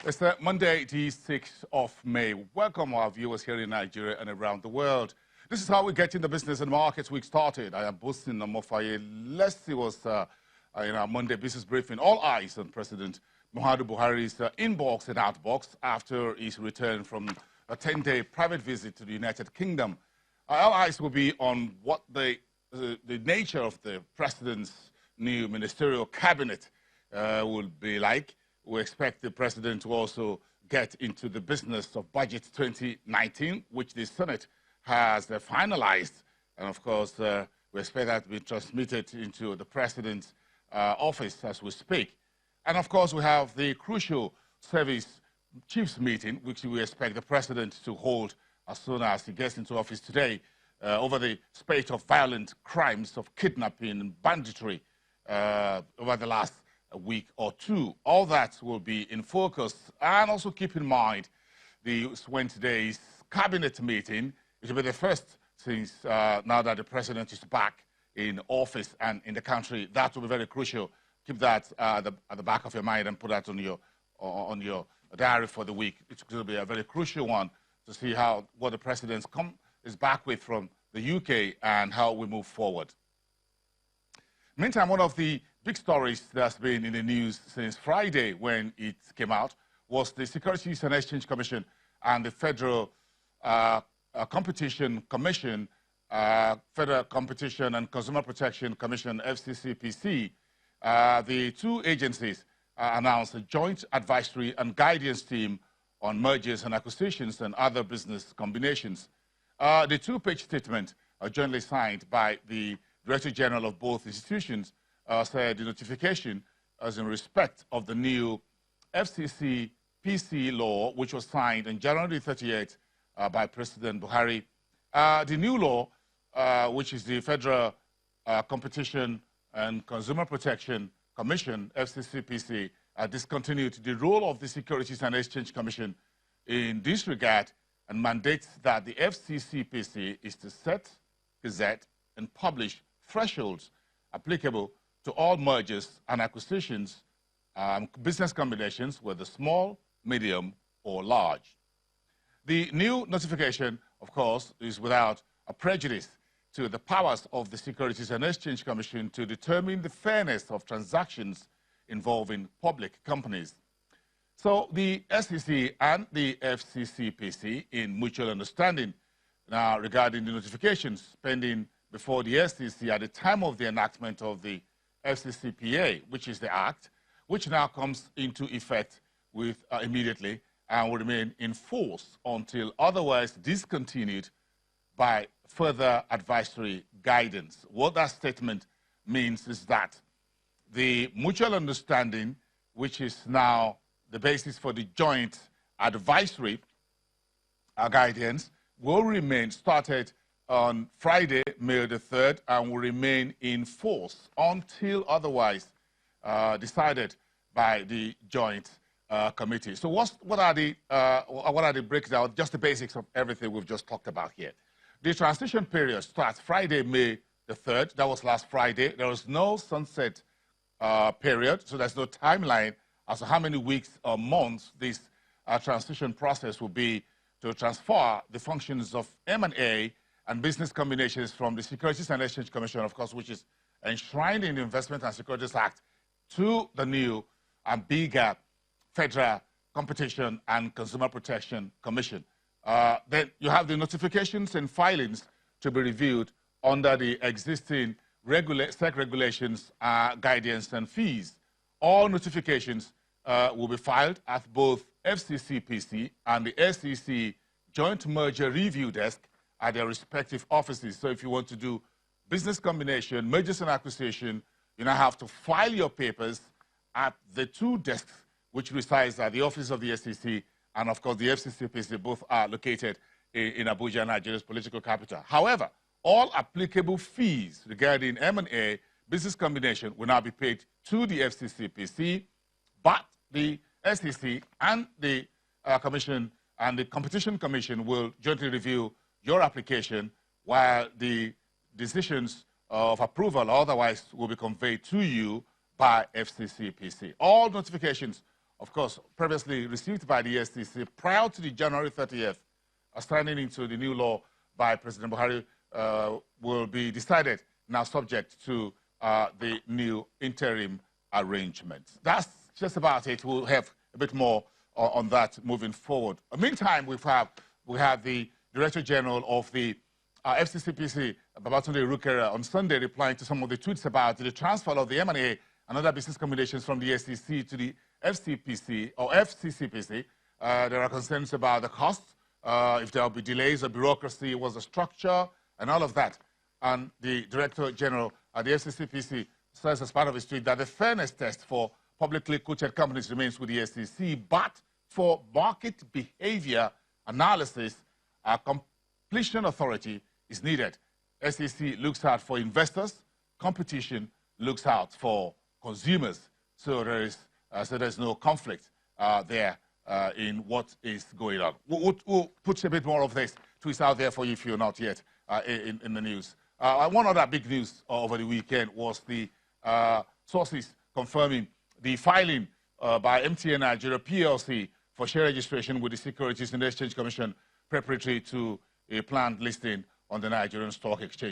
It's Monday, the 6th of May. Welcome our viewers here in Nigeria and around the world. This is how we get in the business and markets week started. I am boasting Mofaye. Let's see what's in our Monday business briefing. All eyes on President Buhari's inbox and outbox after his return from a 10-day private visit to the United Kingdom. All eyes will be on what the nature of the president's new ministerial cabinet will be like. We expect the president to also get into the business of budget 2019, which the Senate has finalized. And of course, we expect that to be transmitted into the president's office as we speak. And of course, we have the crucial service chiefs meeting, which we expect the president to hold as soon as he gets into office today over the spate of violent crimes of kidnapping and banditry over the last a week or two. All that will be in focus. And also keep in mind the Wednesday's cabinet meeting. It will be the first since now that the president is back in office and in the country. That will be very crucial. Keep that at the back of your mind and put that on your diary for the week. It's going to be a very crucial one to see what the president is back with from the UK and how we move forward. Meantime, one of the big stories that's been in the news since Friday when it came out was the Securities and Exchange Commission and the Federal Competition Commission, Federal Competition and Consumer Protection Commission, FCCPC. The two agencies announced a joint advisory and guidance team on mergers and acquisitions and other business combinations. The two-page statement jointly signed by the Director General of both institutions said the notification is in respect of the new FCCPC law, which was signed on January 38 by President Buhari. The new law, which is the Federal Competition and Consumer Protection Commission, FCCPC, discontinued the role of the Securities and Exchange Commission in this regard and mandates that the FCCPC is to set, gazette, and publish thresholds applicable to all mergers and acquisitions, business combinations, whether small, medium, or large. The new notification, of course, is without a prejudice to the powers of the Securities and Exchange Commission to determine the fairness of transactions involving public companies. So the SEC and the FCCPC, in mutual understanding now regarding the notifications pending before the SEC at the time of the enactment of the FCCPA, which is the act, which now comes into effect with immediately and will remain in force until otherwise discontinued by further advisory guidance. What that statement means is that the mutual understanding, which is now the basis for the joint advisory guidance, will remain started on Friday, May the 3rd, and will remain in force until otherwise decided by the joint committee. So what are the breakdown, just the basics of everything we've just talked about here. The transition period starts Friday, May the 3rd. That was last Friday. There was no sunset period, so there's no timeline as to how many weeks or months this transition process will be to transfer the functions of M&A and business combinations from the Securities and Exchange Commission, of course, which is enshrined in the Investment and Securities Act, to the new and bigger Federal Competition and Consumer Protection Commission. Then you have the notifications and filings to be reviewed under the existing SEC regulations, guidance, and fees. All notifications will be filed at both FCCPC and the SEC Joint Merger Review Desk at their respective offices. So if you want to do business combination, mergers and acquisition, you now have to file your papers at the two desks which resides at the office of the SEC and, of course, the FCCPC. Both are located in Abuja, Nigeria's political capital. However, all applicable fees regarding M&A business combination will now be paid to the FCCPC, but the SEC and the Commission and the Competition Commission will jointly review your application, while the decisions of approval otherwise will be conveyed to you by FCCPC. All notifications of course, previously received by the FCC prior to the January 30th, signing into the new law by President Buhari, will be decided now subject to the new interim arrangements. That's just about it. We'll have a bit more on that moving forward. Meantime, we have the Director General of the FCCPC, Babatunde Rukere, on Sunday replying to some of the tweets about the transfer of the M&A and other business combinations from the SEC to the FCPC or FCCPC. There are concerns about the cost, if there will be delays or bureaucracy, was the structure, and all of that. And the Director General at the FCCPC says as part of his tweet that the fairness test for publicly quoted companies remains with the SEC, but for market behavior analysis, a completion authority is needed. SEC looks out for investors, competition looks out for consumers. So there's no conflict there in what is going on. We'll put a bit more of this tweets out there for you if you're not yet in the news. One other big news over the weekend was the sources confirming the filing by MTN Nigeria PLC for share registration with the Securities and Exchange Commission preparatory to a planned listing on the Nigerian Stock Exchange.